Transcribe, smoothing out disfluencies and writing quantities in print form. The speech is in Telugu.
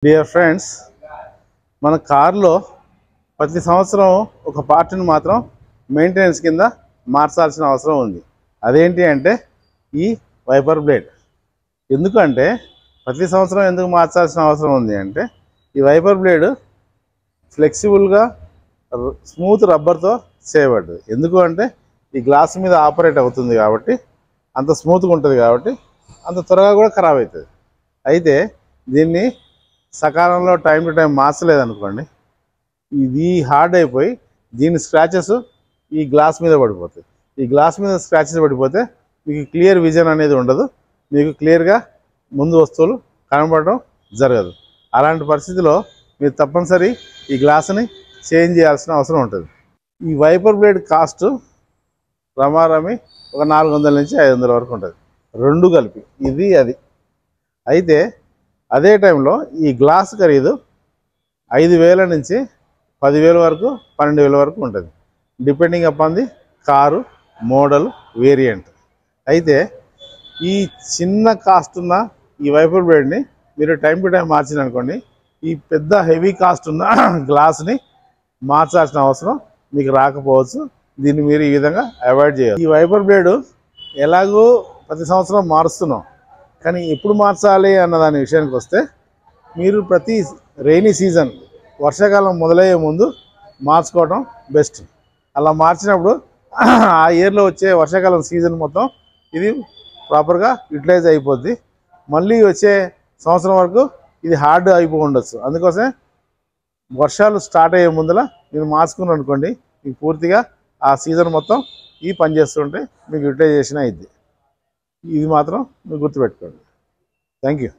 డియర్ ఫ్రెండ్స్, మన కార్లో ప్రతి సంవత్సరం ఒక పార్ట్ని మాత్రం మెయింటెనెన్స్ కింద మార్చాల్సిన అవసరం ఉంది. అదేంటి అంటే ఈ వైపర్ బ్లేడ్. ఎందుకంటే ప్రతి సంవత్సరం ఎందుకు మార్చాల్సిన అవసరం ఉంది అంటే ఈ వైపర్ బ్లేడ్ ఫ్లెక్సిబుల్గా స్మూత్ రబ్బర్తో చేయబడ్డది. ఎందుకు అంటే ఈ గ్లాస్ మీద ఆపరేట్ అవుతుంది కాబట్టి, అంత స్మూత్గా ఉంటుంది కాబట్టి అంత త్వరగా కూడా ఖరాబ్ అవుతుంది. అయితే దీన్ని సకాలంలో టైం టు టైం మార్చలేదనుకోండి, ఇది హార్డ్ అయిపోయి దీని స్క్రాచెస్ ఈ గ్లాస్ మీద పడిపోతాయి. ఈ గ్లాస్ మీద స్క్రాచెస్ పడిపోతే మీకు క్లియర్ విజన్ అనేది ఉండదు, మీకు క్లియర్గా ముందు వస్తువులు కనబడడం జరగదు. అలాంటి పరిస్థితిలో మీరు తప్పనిసరి ఈ గ్లాసుని చేంజ్ చేయాల్సిన అవసరం ఉంటుంది. ఈ వైపర్ బ్లేడ్ కాస్ట్ రమారమి ఒక 400 నుంచి 500 వరకు ఉంటుంది, రెండు కలిపి, ఇది అది. అయితే అదే టైంలో ఈ గ్లాస్ ఖరీదు 5,000 నుంచి 10,000 వరకు 12,000 వరకు ఉంటుంది, depending upon the car model variant. అయితే ఈ చిన్న కాస్ట్ ఉన్న ఈ వైపర్ బ్లేడ్ని మీరు టైం టు టైం మార్చిననుకోండి, ఈ పెద్ద హెవీ కాస్ట్ ఉన్న గ్లాస్ని మార్చాల్సిన అవసరం మీకు రాకపోవచ్చు. దీన్ని మీరు ఈ విధంగా అవాయిడ్ చేయాలి. ఈ వైపర్ బ్లేడ్ ఎలాగో ప్రతి సంవత్సరం మారుస్తున్నాం, కానీ ఎప్పుడు మార్చాలి అన్న దాని విషయానికి వస్తే మీరు ప్రతి రెయినీ సీజన్ వర్షాకాలం మొదలయ్యే ముందు మార్చుకోవడం బెస్ట్. అలా మార్చినప్పుడు ఆ ఇయర్లో వచ్చే వర్షాకాలం సీజన్ మొత్తం ఇది ప్రాపర్గా యూటిలైజ్ అయిపోద్ది. మళ్ళీ వచ్చే సంవత్సరం వరకు ఇది హార్డ్ అయిపోయి ఉండొచ్చు. అందుకోసమే వర్షాలు స్టార్ట్ అయ్యే ముందర మీరు మార్చుకున్నారు అనుకోండి, మీకు పూర్తిగా ఆ సీజన్ మొత్తం ఈ పని చేస్తుంటే మీకు యూటిలైజేషన్ అయింది. ఇది మాత్రం మీరు గుర్తుపెట్టుకోండి. Thank you.